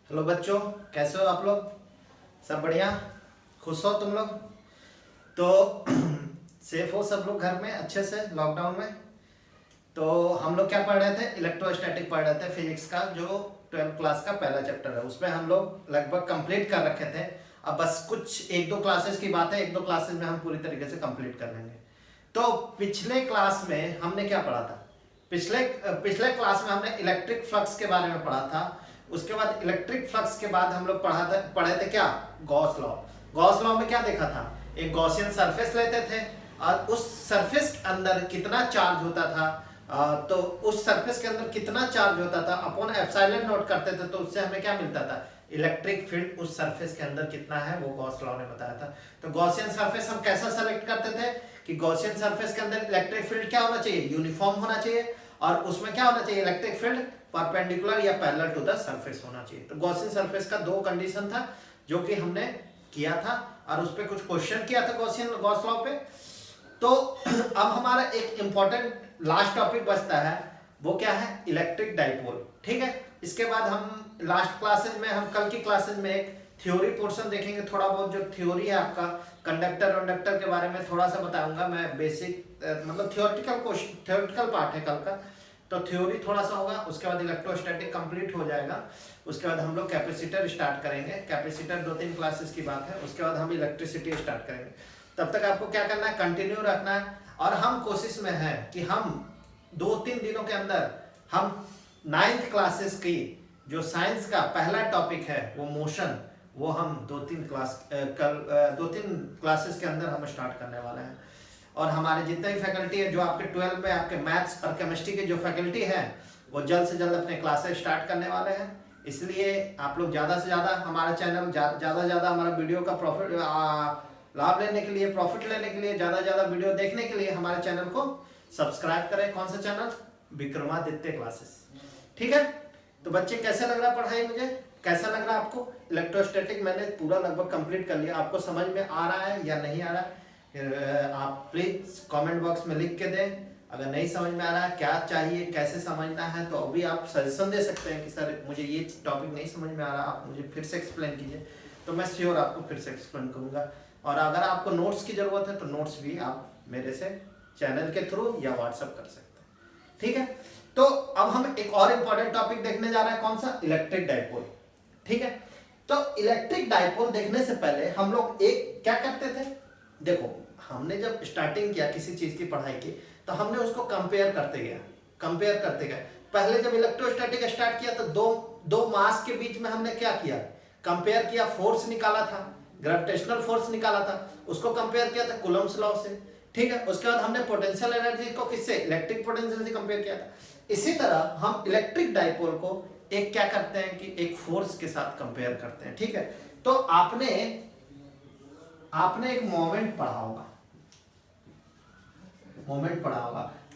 Hello बच्चों, कैसे हो आप लोग? सब बढ़िया? खुश हो तुम लोग? तो सेफ हो सब लोग घर में अच्छे से लॉकडाउन में? तो हम लोग क्या पढ़ रहे थे? इलेक्ट्रोस्टैटिक पढ़ रहे थे, फिजिक्स का जो 12th क्लास का पहला चैप्टर है। उसमें हम लोग लगभग कंप्लीट कर रखे थे। अब बस कुछ एक दो क्लासेस की बात है, एक दो क्लासेस में हम पूरी तरीके से कंप्लीट कर लेंगे। तो पिछले क्लास में हमने क्या पढ़ा था? पिछले पिछले क्लास में हमने इलेक्ट्रिक फ्लक्स के बारे में पढ़ा था। उसके बाद इलेक्ट्रिक फ्लक्स के बाद हम लोग पढ़े थे क्या? Gauss law. गॉस लॉ में क्या देखा था? एक गॉसियन सरफेस लेते थे और उस सरफेस के अंदर कितना चार्ज होता था, तो उस सरफेस के अंदर कितना चार्ज होता था अपॉन एप्सिलॉन नोट करते थे, तो उससे हमें क्या मिलता था? इलेक्ट्रिक फील्ड उस सरफेस के अंदर कितना है, वो गॉस लॉ ने बताया था। तो गॉसियन सरफेस हम कैसा सेलेक्ट करते थे कि गॉसियन सरफेस के अंदर इलेक्ट्रिक फील्ड क्या होना चाहिए? यूनिफॉर्म होना चाहिए, और उसमें क्या होना चाहिए? इलेक्ट्रिक फील्ड परपेंडिकुलर या पैरेलल टू द सरफेस होना चाहिए। तो गॉसियन सरफेस का दो कंडीशन था जो कि हमने किया था, और उस पर कुछ क्वेश्चन किया था गॉसियन गॉस लॉ पे। तो अब हमारा एक इंपॉर्टेंट लास्ट टॉपिक बचता है, वो क्या है? Electric dipole. ठीक है, इसके बाद हम लास्ट क्लासेज में, हम कल की क्लासेज में एक थ्योरी पोर्शन देखेंगे। थोड़ा बहुत जो थ्योरी है आपका कंडक्टर वंडक्टर के बारे में थोड़ा सा बताऊंगा मैं, बेसिक मतलब थ्योरेटिकल पार्ट है कल का। तो थ्योरी थोड़ा सा होगा, उसके बाद इलेक्ट्रोस्टैटिक कंप्लीट हो जाएगा। उसके बाद हम लोग कैपेसिटर स्टार्ट करेंगे। कैपेसिटर 2-3 क्लासेस की बात है। उसके बाद हम इलेक्ट्रिसिटी स्टार्ट करेंगे। तब तक आपको क्या करना है? कंटिन्यू रखना है। और हम कोशिश में हैं कि हम 2-3 दिनों के अंदर हम 9th क्लासेस की जो साइंस का पहला टॉपिक है वो मोशन, वो हम 2-3 क्लासेस के अंदर हम स्टार्ट करने वाले हैं। और हमारे जितने भी फैकल्टी है जो आपके 12 में आपके मैथ्स और केमिस्ट्री के जो फैकल्टी है वो जल्द से जल्द अपने क्लासेस स्टार्ट करने वाले हैं। इसलिए आप लोग ज़्यादा से ज़्यादा हमारा चैनल, ज़्यादा से ज़्यादा हमारा वीडियो का लाभ लेने के लिए, प्रॉफिट लेने के लिए, ज़्यादा ज़्यादा वीडियो देखने के लिए हमारे चैनल को सब्सक्राइब करें। कौन सा चैनल? विक्रमादित्य क्लासेस। ठीक है, तो बच्चे कैसा लग रहा पढ़ाई? मुझे कैसा लग रहा आपको? इलेक्ट्रोस्टैटिक मैंने पूरा लगभग कंप्लीट कर लिया। आपको समझ में आ रहा है या नहीं आ रहा है? आप प्लीज कमेंट बॉक्स में लिख के दें। अगर नहीं समझ में आ रहा है, क्या चाहिए, कैसे समझना है, तो अभी आप सजेशन दे सकते हैं कि सर मुझे ये टॉपिक नहीं समझ में आ रहा, आप मुझे फिर से एक्सप्लेन कीजिए। तो मैं श्योर आपको फिर से एक्सप्लेन करूंगा। और अगर आपको नोट्स की जरूरत है तो नोट्स भी आप मेरे से चैनल के थ्रू या व्हाट्सएप कर सकते हैं। ठीक है, तो अब हम एक और इंपॉर्टेंट टॉपिक देखने जा रहे हैं। कौन सा? Electric dipole. ठीक है, तो इलेक्ट्रिक डाइपोल देखने से पहले हम लोग एक क्या करते थे? देखो, हमने जब स्टार्टिंग किया किसी चीज की पढ़ाई की तो हमने उसको कंपेयर करते गए। पहले जब इलेक्ट्रोस्टैटिक स्टार्ट किया तो दो मास के बीच में हमने क्या किया? कंपेयर किया, फोर्स निकाला था, ग्रेविटेशनल फोर्स निकाला था, उसको कंपेयर किया था कूलम्ब्स लॉ से। ठीक है, उसके बाद हमने पोटेंशियल एनर्जी को किससे? इलेक्ट्रिक पोटेंशियल से कंपेयर किया था। इसी तरह हम इलेक्ट्रिक डाइपोल को एक क्या करते हैं कि एक फोर्स के साथ कंपेयर करते हैं। ठीक है, तो आपने एक मोमेंट पढ़ा होगा।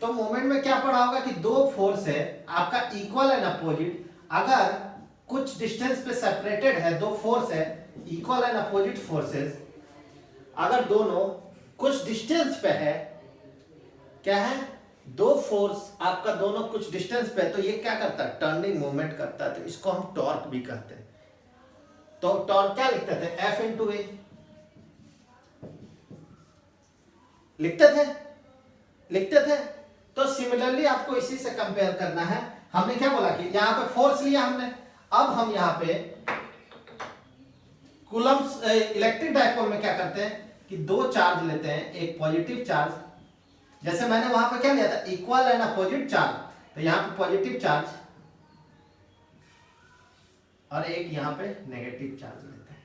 तो मोमेंट में क्या पढ़ा होगा कि दो फोर्स है आपका इक्वल एंड अपोजिट। अगर कुछ डिस्टेंस पे सेपरेटेड है, दो फोर्स है इक्वल एंड अपोजिट फोर्सेस, अगर दोनों कुछ डिस्टेंस पे है, क्या है? दो फोर्स आपका दोनों कुछ डिस्टेंस पे है, तो ये क्या करता है? टर्निंग मूवमेंट करता है। तो इसको हम टॉर्क भी कहते हैं। तो टॉर्क क्या लिखते थे? F इंटू ए लिखते थे। तो सिमिलरली आपको इसी से कंपेयर करना है। हमने क्या बोला कि यहां पे फोर्स लिया हमने, अब हम यहां पे कूलम्ब्स इलेक्ट्रिक डाइपोल में क्या करते हैं कि दो चार्ज लेते हैं, एक पॉजिटिव चार्ज, जैसे मैंने वहां पे क्या लिया था? Equal and opposite charge. तो यहां पे पॉजिटिव चार्ज और एक यहां पे नेगेटिव चार्ज लेते हैं।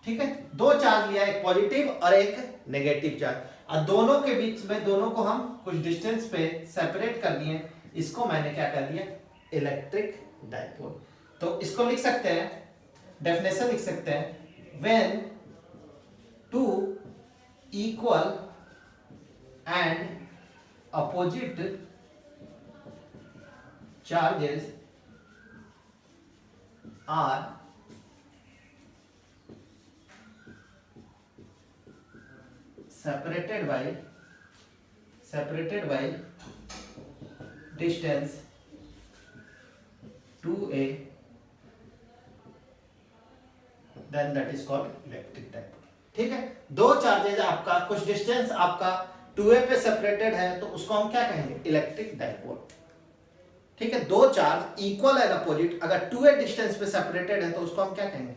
ठीक है, दो चार्ज लिया, एक पॉजिटिव और एक नेगेटिव चार्ज, और दोनों के बीच में, दोनों को हम कुछ डिस्टेंस पे सेपरेट कर दिए। इसको मैंने क्या कर दिया? Electric dipole. तो इसको लिख सकते हैं, डेफिनेशन लिख सकते हैं, when two equal and opposite charges are separated by distance 2a then that is called electric dipole. ठीक है, दो चार्जेज आपका कुछ डिस्टेंस आपका 2a पे सेपरेटेड है तो उसको हम क्या कहेंगे, इलेक्ट्रिक डाइपोल। ठीक है, दो चार्ज इक्वल एंड अपोजिट अगर 2a डिस्टेंस पे सेपरेटेड है तो उसको हम क्या कहेंगे,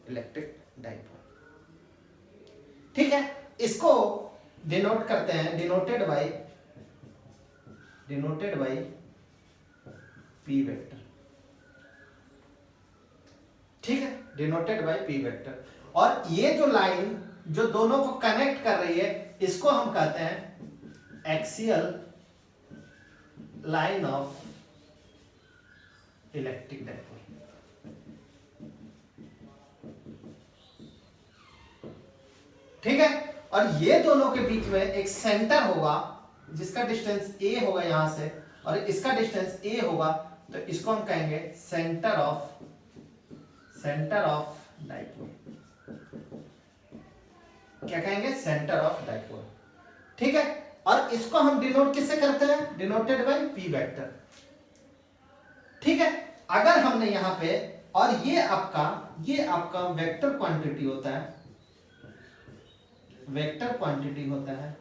इलेक्ट्रिक डाइपोल। ठीक है, इसको डिनोट करते हैं, डिनोटेड बाय p वेक्टर। ठीक है, डिनोटेड बाय p वेक्टर। और ये जो लाइन जो दोनों को कनेक्ट कर रही है इसको हम कहते हैं axial line of electric dipole. ठीक है, और ये दोनों के बीच में एक सेंटर होगा जिसका डिस्टेंस a होगा यहां से और इसका डिस्टेंस a होगा, तो इसको हम कहेंगे सेंटर ऑफ डाइपोल। क्या कहेंगे, सेंटर ऑफ डाइपोल। ठीक है, और इसको हम डिनोट किससे करते हैं, डिनोटेड बाय p वेक्टर। ठीक है, अगर हमने यहां पे, और ये आपका वेक्टर क्वांटिटी होता है, वेक्टर क्वांटिटी होता है,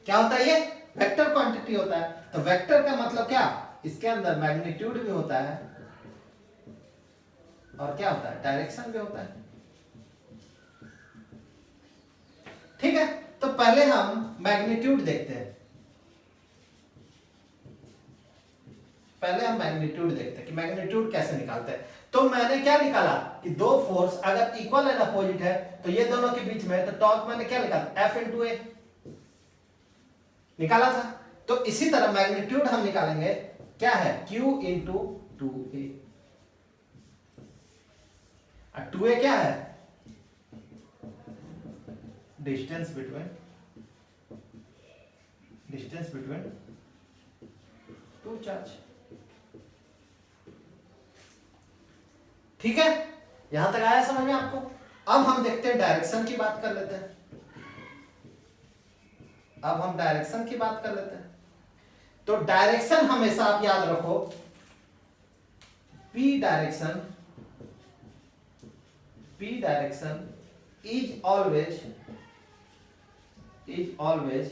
क्या होता है, ये वेक्टर क्वांटिटी होता है। तो वेक्टर का मतलब क्या, इसके अंदर मैग्नीट्यूड भी होता है और क्या होता है, डायरेक्शन भी होता है। ठीक है, तो पहले हम मैग्नीट्यूड देखते हैं, कि मैग्नीट्यूड कैसे निकालते हैं। तो मैंने क्या निकाला कि दो फोर्स अगर इक्वल एंड अपोजिट है तो ये दोनों के बीच में, तो टॉर्क मैंने क्या निकाला, F इंटू ए निकाला था। तो इसी तरह मैग्नीट्यूड हम निकालेंगे, क्या है, Q इंटू 2a। 2a क्या है, डिस्टेंस बिटवीन टू चार्ज। ठीक है, यहां तक आया समझ में आपको। अब हम देखते हैं डायरेक्शन की बात कर लेते हैं। तो डायरेक्शन हमेशा आप याद रखो, p direction is always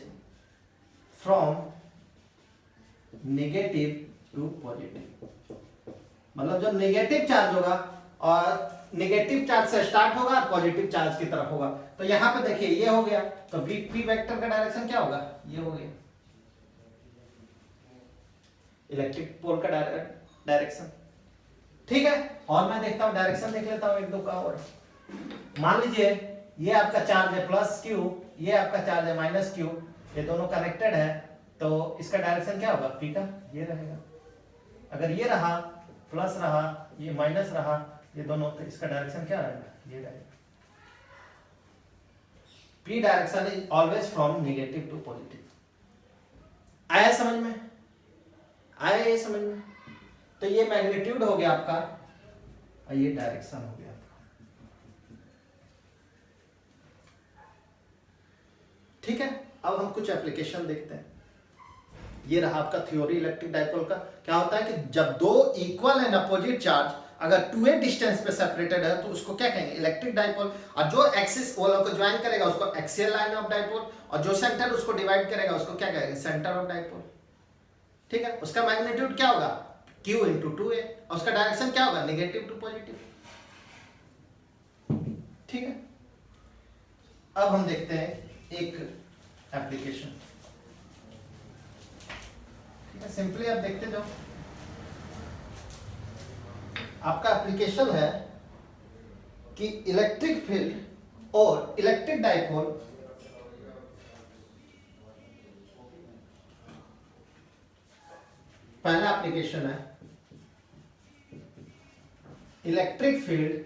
from negative to positive. मतलब जो नेगेटिव चार्ज होगा और नेगेटिव चार्ज से स्टार्ट होगा और पॉजिटिव चार्ज की तरफ होगा। तो यहां पे देखिए ये हो गया, तो p वेक्टर का डायरेक्शन क्या होगा, ये हो गया इलेक्ट्रिक पोल का डायरेक्शन। ठीक है, और मैं देखता हूं, डायरेक्शन देख लेता हूं एक दो का और। मान लीजिए ये आपका चार्ज है प्लस q, ये आपका चार्ज है माइनस q, ये दोनों कनेक्टेड है, तो इसका डायरेक्शन क्या होगा, p का ये रहेगा। अगर ये रहा प्लस रहा, ये माइनस रहा, ये दोनों, तो इसका डायरेक्शन क्या रहेगा, ये रहेगा। p direction is always from negative to positive. आया समझ में, ये समझ में। तो ये मैग्नीट्यूड हो गया आपका और ये डायरेक्शन हो गया आपका। ठीक है, अब हम कुछ एप्लीकेशन देखते हैं। ये रहा आपका थ्योरी इलेक्ट्रिक डाइपोल का। क्या होता है कि जब दो इक्वल एंड अपोजिट चार्ज अगर 2a डिस्टेंस पे सेपरेटेड है तो उसको क्या कहेंगे, इलेक्ट्रिक डाइपोल। और जो एक्सिस वो लोग को ज्वाइन करेगा उसको एक्सियल लाइन ऑफ डाइपोल, और जो सेंटर उसको डिवाइड करेगा उसको क्या कहेंगे, सेंटर ऑफ डाइपोल। ठीक है, उसका मैग्नीट्यूड क्या होगा, q इंटू 2a, और उसका डायरेक्शन क्या होगा, नेगेटिव टू पॉजिटिव। ठीक है, अब हम देखते हैं एक एप्लीकेशन। ठीक है, सिंपली आप देखते जाओ। आपका एप्लीकेशन है कि इलेक्ट्रिक फील्ड और इलेक्ट्रिक डाइपोल पहला एप्लीकेशन है electric field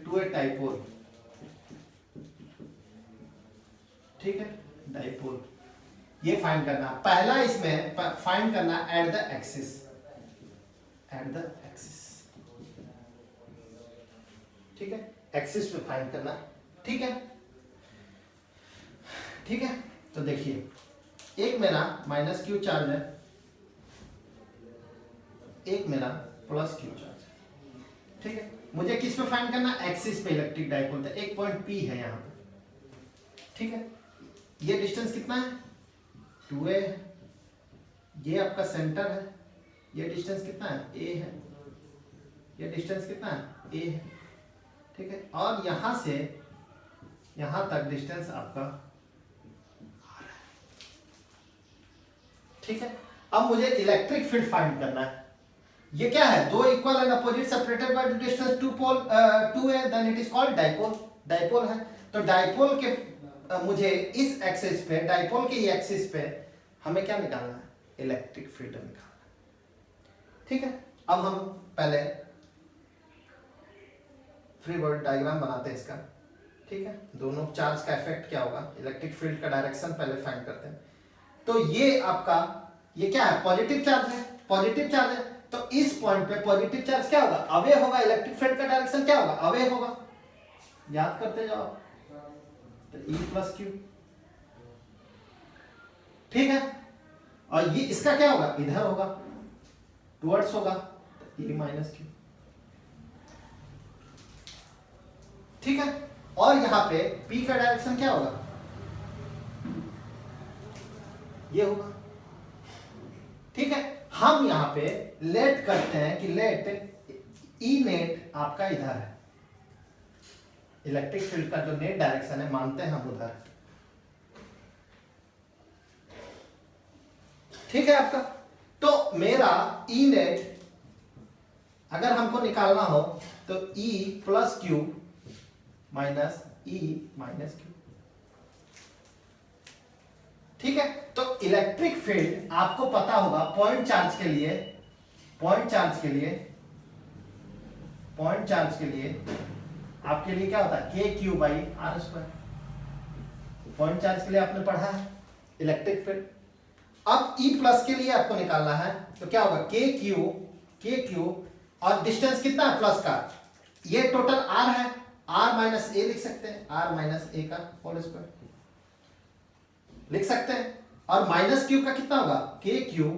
to a dipole. ठीक है, डाइपोल ये फाइंड करना, पहला इसमें फाइंड करना एट द एक्सिस। ठीक है, एक्सिस पे फाइंड करना। ठीक है, तो देखिए एक मेरा माइनस क्यू चार्ज है, एक मेरा प्लस क्यू चार्ज है, ठीक है। मुझे किस पे फाइंड करना, एक्सिस पे इलेक्ट्रिक डाइपोल, तो एक पॉइंट पी है यहाँ पे, ठीक है। ये डिस्टेंस कितना है 2a, ये आपका सेंटर है, ये डिस्टेंस कितना है a है, ये डिस्टेंस कितना है a है, ठीक है। और यहां से यहां तक डिस्टेंस आपका r है, ठीक है। अब मुझे इलेक्ट्रिक फील्ड फाइंड करना है। ये क्या है, दो equal and opposite separated by distance 2a, then it is called dipole. Dipole है तो डाइपोल के मुझे इस एक्सिस पे, डाइपोल के ये एक्सिस पे हमें क्या निकालना है, इलेक्ट्रिक फील्ड निकालना है, ठीक है। अब हम पहले फ्री बॉडी डायग्राम बनाते हैं इसका, ठीक है। दोनों चार्ज का इफेक्ट क्या होगा, इलेक्ट्रिक फील्ड का डायरेक्शन पहले फाइंड करते हैं। तो ये आपका ये क्या है, पॉजिटिव चार्ज है, पॉजिटिव चार्ज है, तो इस पॉइंट पे पॉजिटिव चार्ज क्या होगा, अवे होगा, इलेक्ट्रिक फील्ड का डायरेक्शन क्या होगा, अवे होगा, याद करते जाओ, तो E प्लस क्यू, ठीक है। और ये इसका क्या होगा, इधर होगा, टुवर्ड्स होगा, तो E माइनस क्यू, ठीक है। और यहां पे P का डायरेक्शन क्या होगा, ये होगा, ठीक है। हम यहां पे लेट करते हैं कि लेट E नेट आपका इधर है, इलेक्ट्रिक फील्ड का जो नेट डायरेक्शन है मानते हैं हम उधर, ठीक है आपका। तो मेरा E नेट अगर हमको निकालना हो तो E plus Q minus E minus Q, ठीक है। तो इलेक्ट्रिक फील्ड आपको पता होगा पॉइंट चार्ज के लिए, पॉइंट चार्ज के लिए, पॉइंट चार्ज के लिए आपके लिए क्या होता है, K Q by are square. Point charge के लिए आपने पढ़ा है इलेक्ट्रिक फील्ड। अब E प्लस के लिए आपको निकालना है तो क्या होगा, के क्यू और डिस्टेंस कितना है प्लस का, ये टोटल R है, R माइनस ए लिख सकते हैं, R माइनस ए का होल स्क्वायर लिख सकते हैं। और माइनस क्यू का कितना होगा, के क्यू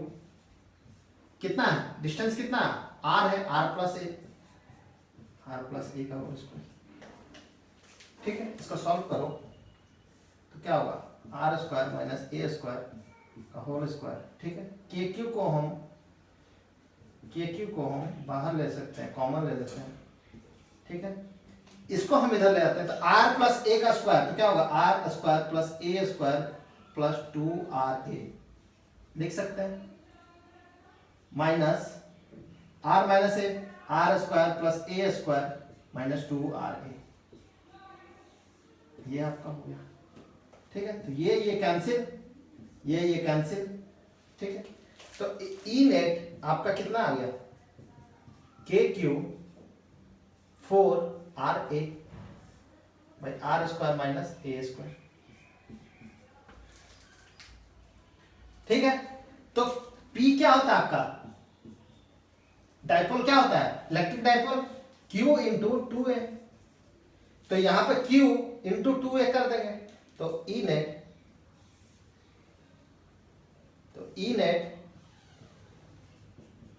कितना है, डिस्टेंस कितना है, R है, R प्लस ए का होल स्क्वायर, ठीक है। इसको सॉल्व करो तो क्या होगा, आर स्क्वायर माइनस ए स्क्वायर का होल स्क्वायर, ठीक है। के क्यू को हम बाहर ले सकते हैं, कॉमन ले लेते हैं, ठीक है। इसको हम इधर ले आते हैं तो आर प्लस ए का स्क्वायर, तो क्या होगा, आर स्क्वायर प्लस ए स्क्वायर प्लस 2RA लिख सकते हैं, minus R minus A, R square plus A square minus 2RA, ये आपका हो गया, ठीक है। तो ये कैंसिल, ये कैंसिल, ठीक है। तो E नेट आपका कितना आ गया, K Q 4RA by are square minus A square, ठीक है। तो P क्या होता है आपका, डाइपोल क्या होता है, electric dipole, Q into 2A, तो यहां पे Q इंटू 2A कर देंगे तो E नेट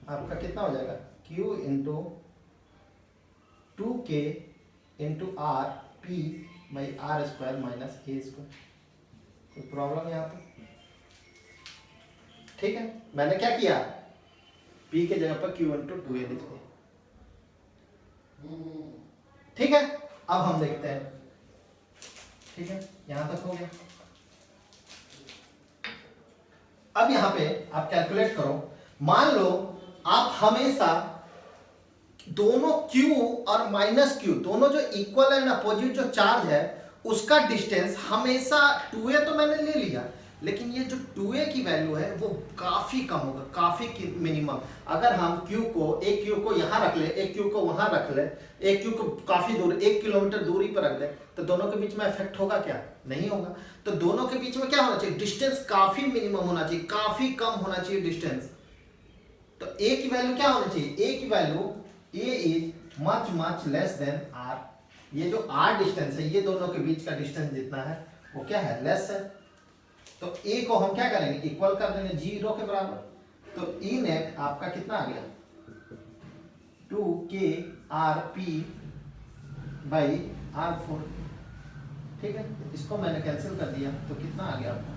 आपका कितना हो जाएगा, Q into 2K into R P by are square minus A square. कोई प्रॉब्लम यहाँ पे, ठीक है। मैंने क्या किया, P के जगह पर Q इंटू 2A लिख दिया, ठीक है। अब हम देखते हैं, ठीक है, यहां तक हो गया। अब यहां पे आप कैलकुलेट करो, मान लो आप हमेशा दोनों Q और माइनस Q दोनों जो इक्वल एंड अपोजिट जो चार्ज है उसका डिस्टेंस हमेशा 2A तो मैंने ले लिया, लेकिन ये जो 2A की वैल्यू है वो काफी कम होगा, काफी मिनिमम। अगर हम एक Q को यहाँ रख ले, एक Q को वहां रख ले, एक Q को काफी दूर 1 किलोमीटर दूरी पर रख दे, तो दोनों के बीच में इफेक्ट होगा क्या, नहीं होगा। तो दोनों के बीच में क्या होना चाहिए, डिस्टेंस काफी मिनिमम होना चाहिए, काफी कम होना चाहिए डिस्टेंस। तो A की वैल्यू क्या होनी चाहिए, A की value A is much less than R। ये जो R डिस्टेंस है, ये दोनों के बीच का डिस्टेंस जितना है वो क्या है, लेस है। तो ए को हम क्या करेंगे, इक्वल कर देंगे 0 के बराबर। तो ई नेट आपका कितना आ गया, 2KRP/R4। ठीक है, इसको मैंने कैंसिल कर दिया तो कितना आ गया आपका,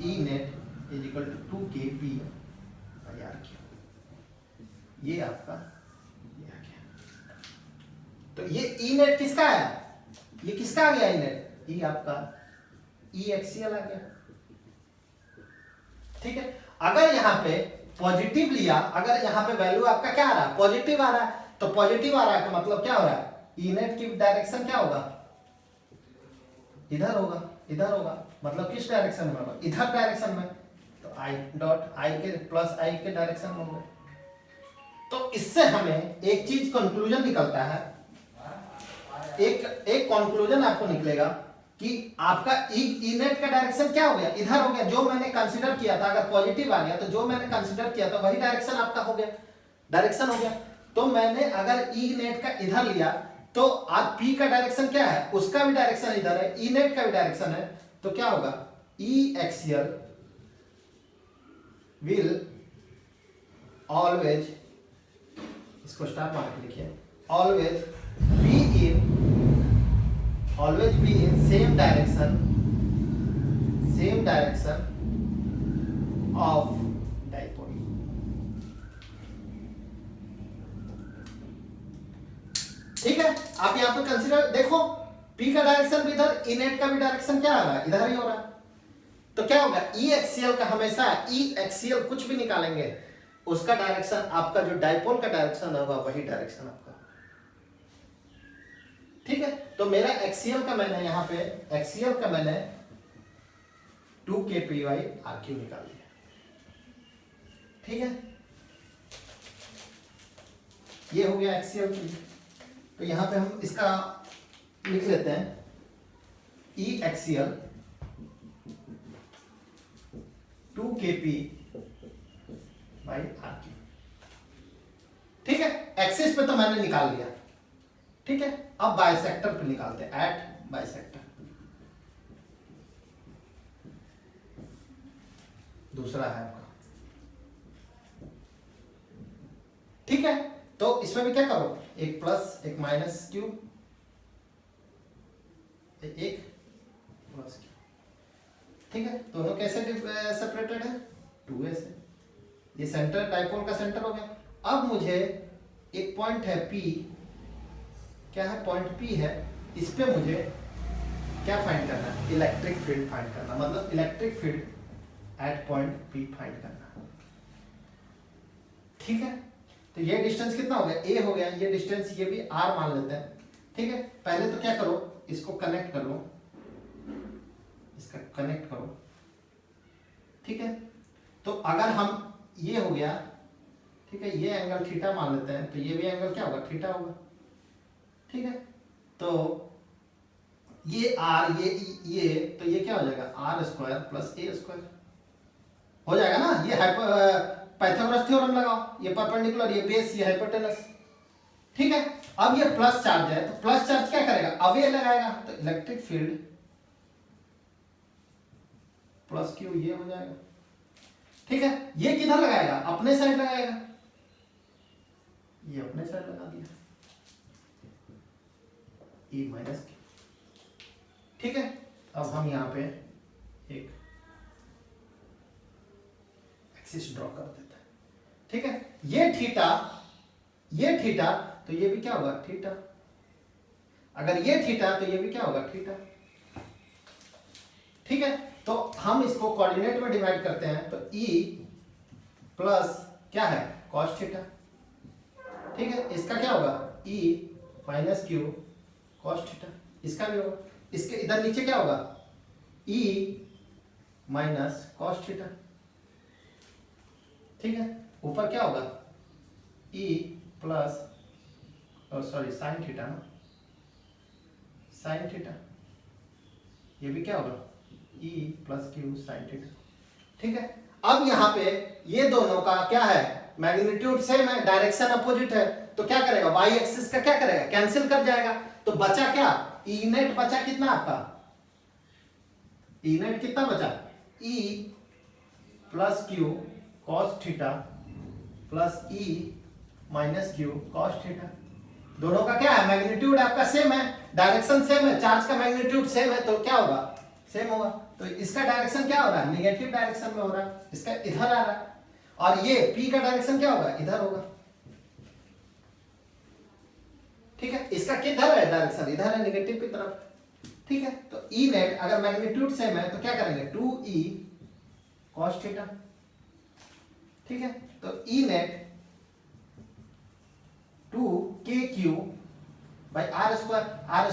E net is equal to 2KP/R3। ये आपका ये आ गया। तो ये ई नेट किसका है, ये किसका आ गया ई नेट, ई आपका ई एक्सियल आ गया। ठीक है, अगर यहाँ पे पॉजिटिव लिया, अगर यहाँ पे वैल्यू आपका क्या आ रहा है, पॉजिटिव आ रहा है, तो पॉजिटिव आ रहा है तो मतलब क्या हो रहा है, ई नेट की डायरेक्शन क्या होगा, इधर होगा, इधर होगा, मतलब किस डायरेक्शन में होगा, इधर डायरेक्शन में। तो आई डॉट आई के प्लस आई के डायरेक्शन में होगा। तो इससे हमें एक चीज कंक्लूजन निकलता है, एक कंक्लूजन आपको निकलेगा कि आपका ई नेट का डायरेक्शन क्या हो गया, इधर हो गया। जो मैंने कंसीडर किया था, अगर पॉजिटिव आ गया तो जो मैंने कंसीडर किया था वही डायरेक्शन आपका हो गया, डायरेक्शन हो गया। तो मैंने अगर ई नेट का इधर लिया तो आप पी का डायरेक्शन क्या है, उसका भी डायरेक्शन इधर है, ई नेट का भी डायरेक्शन है, तो क्या होगा, ई एक्सियल विल ऑलवेज, इसको स्टार मार के लिखिए, always be in same direction of dipole. ठीक है, आप यहां पे कंसीडर देखो, पी का डायरेक्शन भी इधर, ई नेट का भी डायरेक्शन क्या आ रहा है, इधर ही हो रहा है। तो क्या होगा, ई एक्सियल का हमेशा, ई एक्सियल कुछ भी निकालेंगे उसका डायरेक्शन, आपका जो डाइपोल का डायरेक्शन होगा वही डायरेक्शन आपका। ठीक है, तो मेरा एक्सियल का मैंने यहाँ पे, एक्सियल का मैंने 2KP/RQ निकाल दिया। ठीक है, ये हो गया एक्सियल की। तो यहाँ पे हम इसका लिख लेते हैं, ई एक्सियल 2KP/RQ। ठीक है, एक्सिस पे तो मैंने निकाल लिया। ठीक है, अब बाइसेक्टर पे निकालते हैं, एट बाइसेक्टर। दूसरा है आपका। ठीक है, तो इसमें भी क्या करो, एक प्लस एक माइनस क्यूब, एक प्लस क्यूब। ठीक है, दोनों कैसे सेपरेटेड है, 2a से। ये सेंटर, डाइपोल का सेंटर हो गया। अब मुझे एक पॉइंट है P, क्या है, पॉइंट P है, इस पे मुझे क्या फाइंड करना है, इलेक्ट्रिक फील्ड फाइंड करना, मतलब electric field at point P find करना। ठीक है, तो ये डिस्टेंस कितना हो गया, a हो गया, ये डिस्टेंस ये भी r मान लेते हैं। ठीक है, पहले तो क्या करो, इसको कनेक्ट कर लो, इसका कनेक्ट करो। ठीक है, तो अगर हम, ये हो गया, ठीक है, ये एंगल थीटा मान लेते हैं, तो ये भी एंगल क्या होगा, थीटा होगा। ठीक है, तो ये r, ये तो ये क्या हो जाएगा, r² प्लस a² हो जाएगा ना। ये पाइथागोरस थ्योरम लगाओ, ये परपेंडिकुलर, ये बेस, ये हाइपोटेनस। ठीक है, अब ये प्लस चार्ज है, तो प्लस चार्ज क्या करेगा, अवे लगाएगा, तो इलेक्ट्रिक फील्ड प्लस क्यू ये हो जाएगा। ठीक है, ये किधर लगाएगा, अपने साइड लगाएगा, ये अपने साइड लगा दिया, E माइनस क्यू। ठीक है, अब हम यहां पे एक एक्सिस ड्रॉ कर देते हैं। ठीक है, ये थीटा, तो ये भी क्या होगा, थीटा। अगर ये थीटा तो ये भी क्या होगा, थीटा। ठीक है, तो हम इसको कोऑर्डिनेट में डिवाइड करते हैं, तो E प्लस क्या है, कॉस थीटा। ठीक है, इसका क्या होगा, E minus q cos theta, इसका भी होगा। इसके इधर नीचे क्या होगा, E माइनस कॉस थीटा। ठीक है, ऊपर क्या होगा, E plus, sorry sine theta ना, साइन थीटा, ये भी क्या होगा, E plus Q sine theta. ठीक है, अब यहाँ पे ये दोनों का क्या है, मैग्नीट्यूड सेम है, डायरेक्शन अपोजिट है, तो क्या करेगा, वाई एक्सिस का क्या करेगा, कैंसिल कर जाएगा। तो बचा क्या, ई नेट बचा कितना आपका, ई नेट कितना बचा, E plus q cos theta plus E minus q cos theta. दोनों का क्या है, मैग्नीट्यूड आपका सेम है, डायरेक्शन सेम है, चार्ज का मैग्नीट्यूड सेम है, तो क्या होगा, सेम होगा। तो इसका डायरेक्शन क्या हो रहा है, नेगेटिव डायरेक्शन में हो रहा है, इसका इधर आ रहा है, और ये P का डायरेक्शन क्या होगा, इधर होगा। ठीक है, इसका किधर है डायरेक्शन, इधर है, नेगेटिव की तरफ। ठीक है, तो ई नेट अगर मैग्नीट्यूड सेम है तो क्या करेंगे, 2E cos थीटा। ठीक है, तो E net 2KQ by are square, r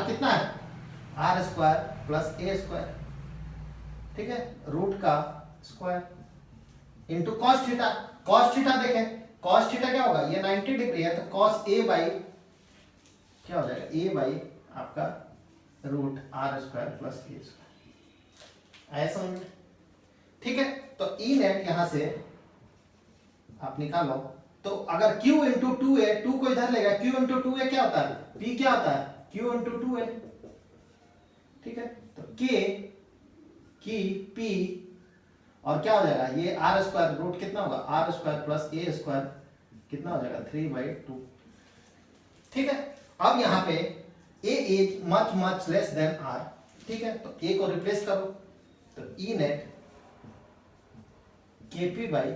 कितना है, आर स्क्वायर प्लस ए स्क्वायर। ठीक है, रूट का square into cos theta. Cos theta देखें, कॉस थीटा क्या होगा, ये 90 डिग्री है, तो कॉस ए बाई क्या हो जाएगा, ए बाई आपका रूट आर स्क्वायर प्लस ए स्क्वायर। ऐसा समझ में। ठीक है, तो ई नेट यहां से आप निकालो, तो अगर Q इंटू 2A, 2 को इधर लेगा, Q इंटू 2A क्या होता है, P क्या होता है, Q इंटू 2A। ठीक है, तो K की P और क्या हो जाएगा, ये आर स्क्वायर, रूट कितना होगा, आर स्क्वायर प्लस ए स्क्वायर कितना हो जाएगा, 3/2। ठीक है, अब यहाँ पे A is much much less than R। ठीक है, तो A को रिप्लेस करो, तो E net KP by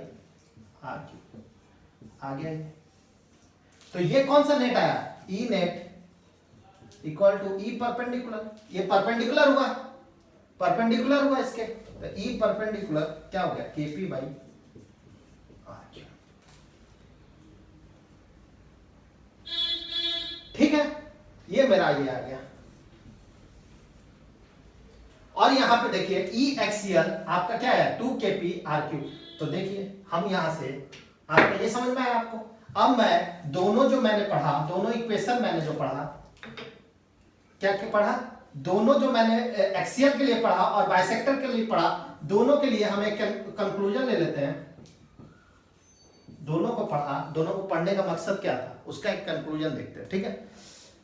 RQ आ गया ये। तो ये कौन सा नेट आया, E net equal to E perpendicular, ये परपेंडिकुलर हुआ, परपेंडिकुलर हुआ इसके, तो E परपेंडिकुलर क्या हो गया, KP बाई RQ। ठीक है, ये मेरा ये आ गया। और यहां पे देखिए E एक्सियल आपका क्या है, 2KP RQ। तो देखिए हम यहां से आपको ये समझ में आया आपको। अब मैं दोनों जो मैंने पढ़ा, दोनों इक्वेशन मैंने जो पढ़ा, क्या क्या पढ़ा, दोनों जो मैंने एक्सियल के लिए पढ़ा और बाइसेक्टर के लिए पढ़ा, दोनों के लिए हम एक कंक्लूजन ले लेते हैं। दोनों को पढ़ा, दोनों को पढ़ने का मकसद क्या था, उसका एक कंक्लूजन देखते हैं। ठीक है,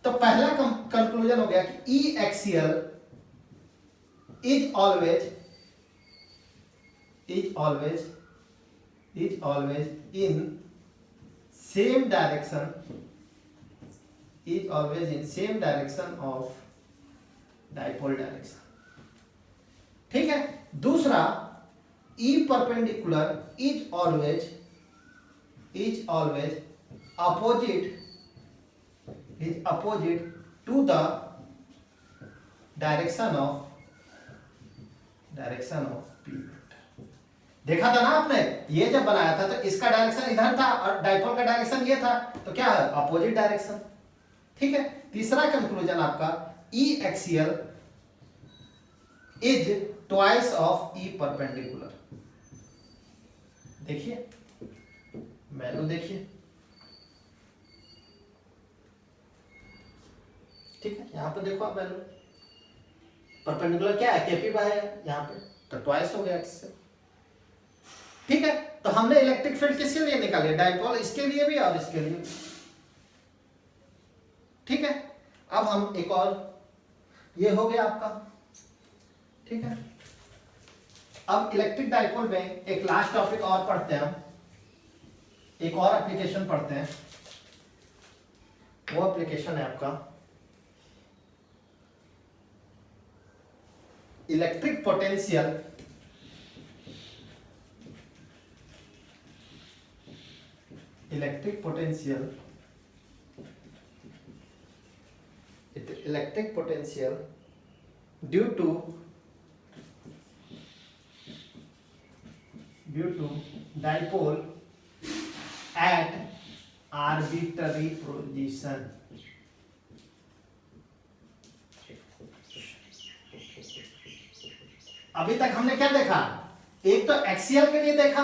तो पहला कंक्लूजन हो गया कि E axial is always in same direction of dipole direction। ठीक है, दूसरा E perpendicular is always opposite to the direction of P। देखा था ना आपने, ये जब बनाया था तो इसका डायरेक्शन इधर था और डाइपोल का डायरेक्शन ये था, तो क्या है, अपोजिट डायरेक्शन। ठीक है, तीसरा कंक्लूजन आपका E axial is twice of E perpendicular. देखिए वैल्यू देखिए, ठीक है, यहां पे देखो आप वैल्यू, परपेंडिकुलर क्या है, KP बाय है यहां पे, तो ट्वाइस हो गया इससे। ठीक है, तो हमने इलेक्ट्रिक फील्ड किसके लिए निकाली, डाइपोल, इसके लिए भी और इसके लिए। ठीक है, अब हम एक और, ये हो गया आपका। ठीक है, अब इलेक्ट्रिक डाइपोल में एक लास्ट टॉपिक और पढ़ते हैं हम, एक और एप्लीकेशन पढ़ते हैं। वो एप्लीकेशन है आपका electric potential due to dipole at arbitrary position। अभी तक हमने क्या देखा, एक तो एक्सियल के लिए देखा,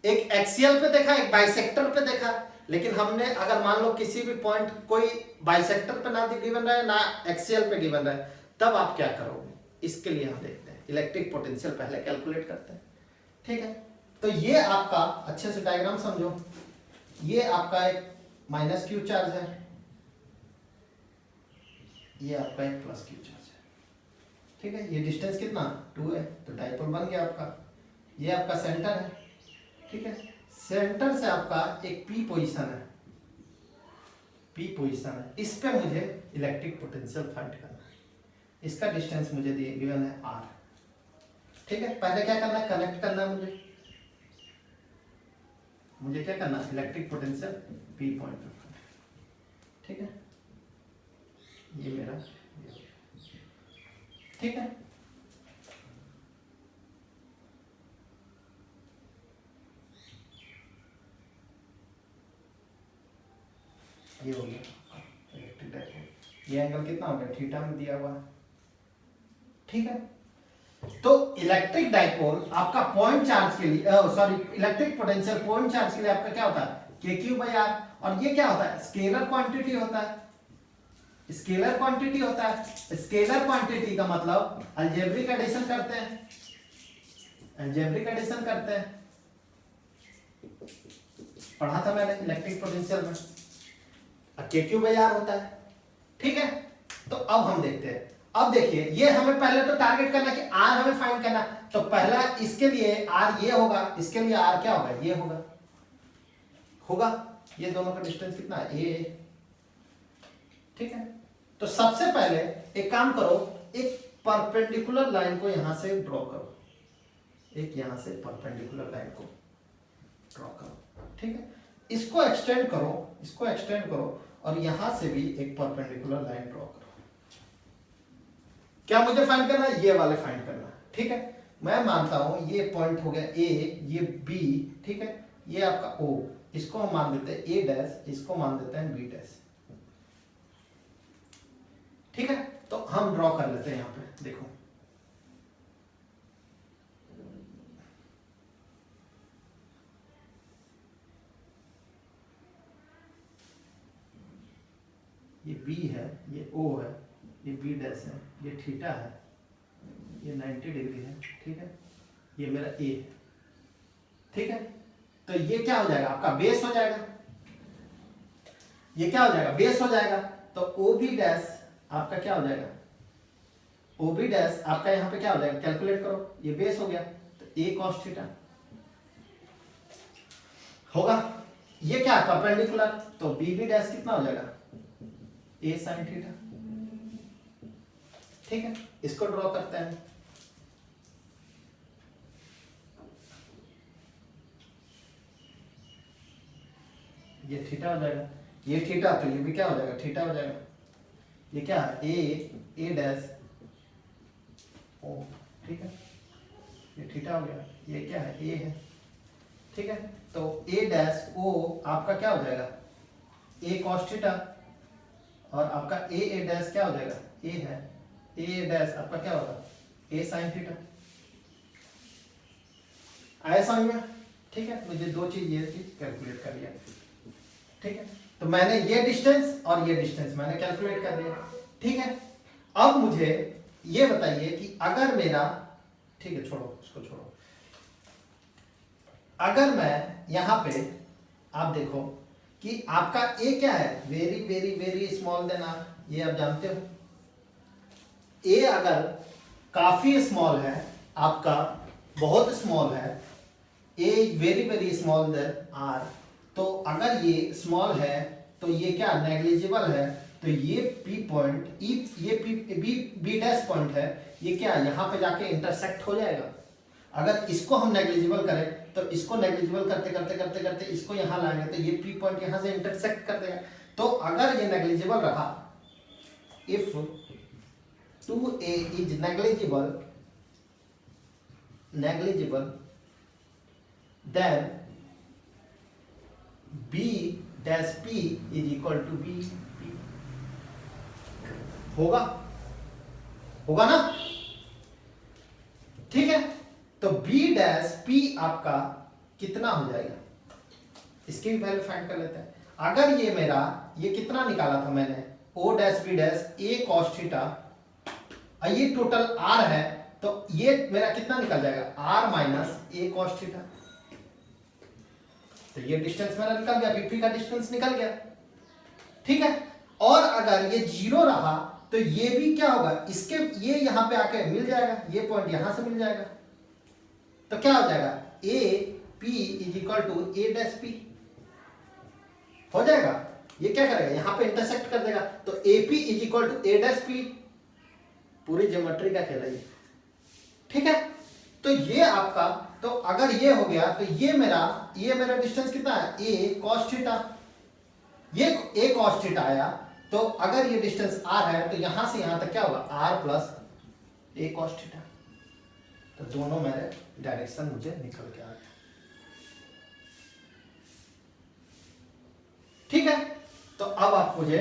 एक एक्सियल पे देखा, एक बाइसेक्टर पे देखा। लेकिन हमने अगर मान लो किसी भी पॉइंट कोई बाइसेक्टर पे ना गिवन रहा है ना एक्सियल पे गिवन रहा है, तब आप क्या करोगे, इसके लिए हम देखते हैं। इलेक्ट्रिक पोटेंशियल पहले कैलकुलेट करते हैं। ठीक है, तो ये आपका अच्छे से डायग्राम समझो, ये आपका एक -Q चार्ज है, ये आपका एक +Q चार्ज है। ठीक है, ये डिस्टेंस कितना 2 है, तो डाइपोल बन गया आपका। ये आपका सेंटर है, ठीक है, सेंटर से आपका एक पी पोजीशन है, पी पोजीशन है, इस पे मुझे इलेक्ट्रिक पोटेंशियल फाइंड करना है। इसका डिस्टेंस मुझे दिए गिवन है r, ठीक है। पहले क्या करना है, कनेक्ट करना है मुझे क्या करना है, इलेक्ट्रिक पोटेंशियल पी पॉइंट पे, ठीक है, ये मेरा, ठीक है। ये हो गया इलेक्ट्रिक डाइपोल। ये एंगल कितना हो गया, थीटा में दिया हुआ है, ठीक है। तो इलेक्ट्रिक डाइपोल आपका पॉइंट चार्ज के लिए, sorry, electric potential point charge के लिए आपका क्या होता है, KQ/R। और ये क्या होता है, स्केलर क्वांटिटी होता है, स्केलर क्वांटिटी होता है। स्केलर क्वांटिटी का मतलब अलजेब्रिक एडिशन करते हैं, अलजेब्रिक एडिशन करते हैं, पढ़ा था मैंने इलेक्ट्रिक पोटेंशियल में। KQ/R होता है, ठीक है। तो अब हम देखते हैं, अब देखिए, ये हमें पहले तो टारगेट करना कि R हमें फाइंड करना, तो पहला इसके लिए R ये होगा, इसके लिए R क्या होगा, ये होगा, ये दोनों का डिस्टेंस कितना है, A, ठीक है। तो सबसे पहले एक काम करो, एक परपेंडिकुलर लाइन को यहां से ड्रॉ करो, एक यहां से परपेंडिकुलर लाइन को ड्रॉ करो, ठीक है। इसको एक्सटेंड करो और यहां से भी एक परपेंडिकुलर लाइन ड्रॉ करो। क्या मुझे फाइंड करना है, ये वाले फाइंड करना है, ठीक है। मैं मानता हूं ये पॉइंट हो गया A, ये B, ठीक है, ये आपका O, इसको हम मान देते हैं A डैश, इसको मान देते हैं B डैश, ठीक है। तो हम ड्रॉ कर लेते हैं यहां पे, देखो ये B है, ये O है, ये B डैश है, ये थीटा है, ये 90 डिग्री है, ठीक है, ये मेरा A, ठीक है। तो ये क्या हो जाएगा, आपका बेस हो जाएगा, ये क्या हो जाएगा, बेस हो जाएगा। तो OB डैश आपका क्या हो जाएगा, OB डैश आपका यहाँ पे क्या हो जाएगा, कैलकुलेट करो, ये बेस हो गया, तो A cos थीटा होगा। ये क्या है, परपेंडिकुलर, तो BB डैश कितना हो जाएगा, A sin थीटा, ठीक है। इसको ड्रॉ करते हैं, ये थीटा हो जाएगा, ये थीटा, तो ये भी क्या हो जाएगा, थीटा हो जाएगा। ये क्या है, A डैश O, ठीक है, ये थीटा हो गया, ये क्या है, A है, ठीक है। तो A डैश O आपका क्या हो जाएगा, A cos थीटा, और आपका A डैश क्या हो जाएगा, A है, A डैश आपका क्या होगा, A sin थीटा। आया समझ में, ठीक है। मुझे दो चीज ये चीज कैलकुलेट कर लिया, ठीक है। तो मैंने ये डिस्टेंस और ये डिस्टेंस मैंने कैलकुलेट कर लिया, ठीक है। अब मुझे ये बताइए कि अगर मेरा, ठीक है, छोड़ो उसको, छोड़ो, अगर मैं यहां पे, आप देखो कि आपका A क्या है, very very very small than R, ये आप जानते हो। A अगर काफी स्मॉल है, आपका बहुत स्मॉल है, A very very small than R, तो अगर ये स्मॉल है तो ये क्या नेग्लिजिबल है, तो ये P पॉइंट, ये B डैश पॉइंट है, ये क्या यहाँ पे जाके इंटरसेक्ट हो जाएगा। अगर इसको हम नेग्लिजिबल करें तो इसको नेग्लिजिबल करते करते करते करते इसको यहाँ लाएंगे तो ये P पॉइंट यहाँ से इंटरसेक्ट कर देगा। तो अगर ये नेग्लिजिबल रहा, if 2A is negligible then B dash P is equal to B होगा ना, ठीक है। तो B डैश P आपका कितना हो जाएगा, इसकी भी वैल्यू फाइंड कर लेते हैं। अगर ये मेरा, ये कितना निकाला था मैंने, O dash B dash A cos theta, ये टोटल R है, तो ये मेरा कितना निकल जाएगा, R minus A cos theta. तो ये डिस्टेंस मेरा निकल गया, BP का डिस्टेंस निकल गया, ठीक है। और अगर ये जीरो रहा तो ये भी क्या होगा, इसके ये यहां पे आके मिल जाएगा, ये पॉइंट यहां से मिल जाएगा, तो क्या हो जाएगा A P is equal to A dash P हो जाएगा। ये क्या करेगा, यहां पे इंटरसेक्ट कर देगा, तो A P is equal to A dash P. पूरी ज्योमेट्री का खेल है ये, ठीक है। तो ये आपका, तो अगर ये हो गया तो ये मेरा डिस्टेंस कितना है, ए कॉस थीटा। ये ए कॉस थीटा आया, तो अगर ये डिस्टेंस आर है तो यहां से यहां तक क्या होगा, आर प्लस ए कॉस थीटा। तो दोनों मेरे डायरेक्शन मुझे निकल के आ गया, ठीक है। तो अब आप मुझे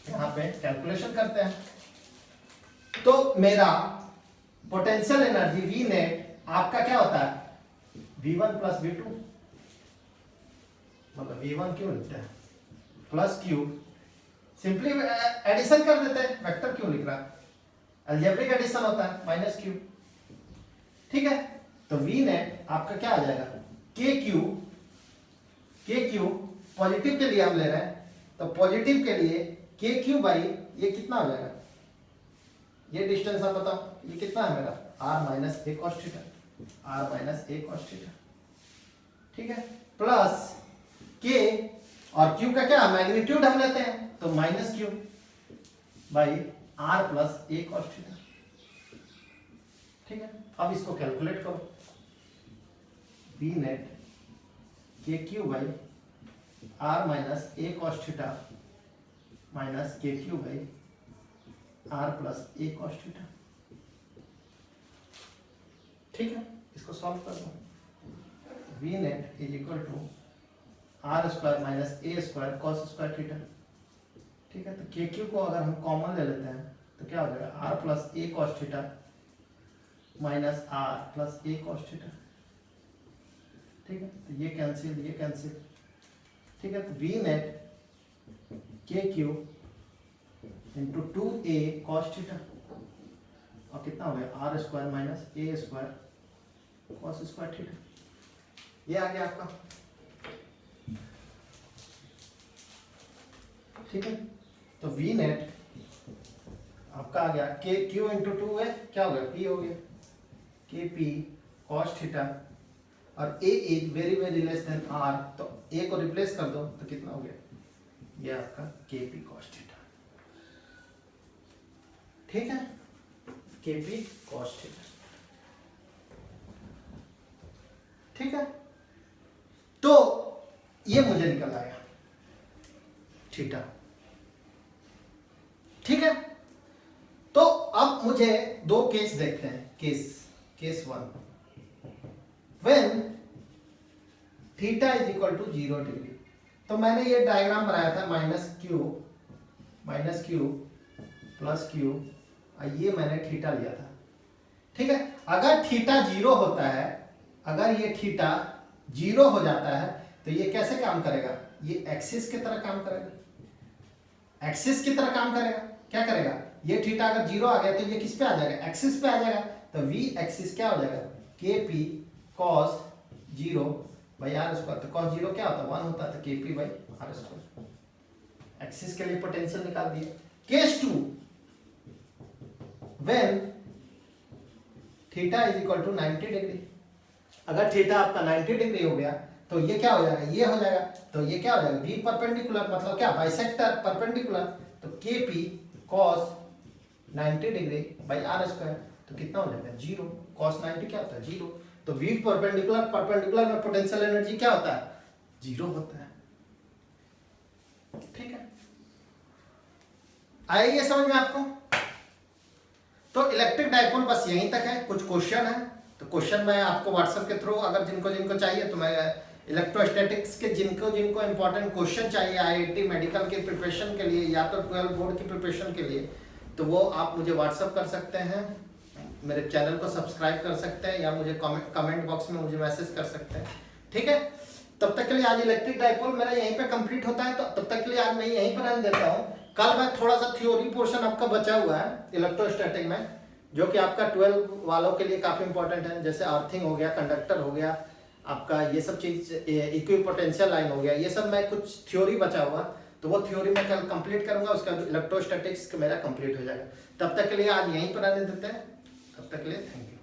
यहां पे कैलकुलेशन करते हैं। तो मेरा पोटेंशियल एनर्जी वी नेट आपका क्या होता है, v1 प्लस v2, मतलब v1 क्यों लिखते हैं प्लस क्यू, सिंपली एडिशन कर देते हैं, वेक्टर क्यों लिख रहा है, अलजेब्रिक एडिशन होता है, माइनस क्यू, ठीक है। तो वी नेट आपका क्या आ जाएगा, के क्यू पॉजिटिव के लिए हम ले रहे हैं, तो पॉजिटिव के लिए के क्यू बाई ये कितना हो जाएगा, ये डिस्टेंस आप बताओ ये कितना है मेरा, r minus a cos theta, r minus a cos theta, ठीक है, प्लस के और q का क्या मैग्नीट्यूड हम लेते हैं, तो minus q by r plus A cos theta, ठीक है। अब इसको कैलकुलेट करो, बी नेट के Q by r minus a cos theta minus k Q by r plus A cos theta, ठीक है। इसको सॉल्व कर दो, V net is equal to r square minus A square cos square theta, ठीक है। तो के क्यू को अगर हम कॉमन ले लेते हैं तो क्या हो जाएगा, आर प्लस ए cos theta minus R plus ए कॉस थीटा, ठीक है। तो ये कैंसिल, ठीक है। तो वी नेट के Q into 2a cos theta, और कितना हो गया, आर स्क्वायर माइनस ए स्क्वायर कॉस स्क्वायर थीटा, ये आ गया आपका, ठीक है। तो वी नेट आपका आ गया के क्यू इंटू 2 है, क्या हो गया, पी हो गया, के पी कॉस थीटा, और a is very very less than r, तो ए को रिप्लेस कर दो तो कितना हो गया, ये आपका के पी कॉस थीटा, ठीक है, के पी कॉस थीटा, ठीक है। तो ये मुझे निकल आया थीटा, ठीक है। तो अब मुझे दो केस देखते हैं, case 1, when theta is equal to 0 degree. तो मैंने ये डायग्राम बनाया था, माइनस क्यू प्लस क्यू, ये मैंने थीटा लिया था, ठीक है। अगर थीटा 0 होता है, अगर ये थीटा 0 हो जाता है तो ये कैसे काम करेगा, ये एक्सिस की तरह काम करेगा, एक्सिस की तरह काम करेगा, क्या करेगा, ये थीटा अगर 0 आ गया तो ये किस पे आ जाएगा, एक्सिस पे आ जाएगा, तो v एक्सिस क्या हो जाएगा, K P cos 0 by are square, तो कॉस 0 क्या होता है, 1 होता है, तो K P by are square, axis के लिए पोटेंशियल निकाल दिया। Case 2, when theta is equal to 90 degree, अगर थीटा आपका 90 डिग्री हो गया तो ये क्या हो जाएगा, ये हो जाएगा, तो ये क्या हो जाएगा, v परपेंडिकुलर, मतलब क्या, बाइसेक्टर परपेंडिकुलर, तो K P cos 90 degree by are square, तो कितना हो जाएगा 0, कॉस 90 क्या होता है 0, तो v परपेंडिकुलर में पोटेंशियल एनर्जी क्या होता है, 0 होता है, ठीक है। आएगी समझ में आपको। तो इलेक्ट्रिक डाइपोल बस यहीं तक है, कुछ क्वेश्चन है तो क्वेश्चन मैं आपको व्हाट्सएप के थ्रू, अगर जिनको चाहिए तो मैं इलेक्ट्रोस्टैटिक्स के जिनको इंपॉर्टेंट क्वेश्चन चाहिए आईआईटी मेडिकल के प्रिपरेशन के लिए या तो 12 बोर्ड की प्रिपरेशन के लिए, तो वो आप मुझे व्हाट्सएप कर सकते हैं, मेरे चैनल को सब्सक्राइब कर सकते हैं, या मुझे कमेंट बॉक्स में मुझे मैसेज कर सकते हैं, ठीक है। तब तक के लिए आज इलेक्ट्रिक डाइपोल मेरा यहीं पे कंप्लीट होता है, तो तब तक के लिए आज मैं यहीं पर रहने देता हूँ। कल मैं थोड़ा सा थ्योरी पोर्शन आपका बचा हुआ है इलेक्ट्रोस्टैटिक में, जो कि आपका 12 वालों के लिए काफी इंपॉर्टेंट है, जैसे अर्थिंग हो गया, कंडक्टर हो गया, आपका ये सब चीज इक्विपोटेंशियल लाइन हो गया, ये सब मैं कुछ थ्योरी बचा हुआ तो वो थ्योरी मैं कल कंप्लीट करूंगा, उसका इलेक्ट्रोस्टैटिक्स मेरा कंप्लीट हो जाएगा। तब तक के लिए आज यहीं पर आने देते हैं, तब तक के लिए थैंक यू।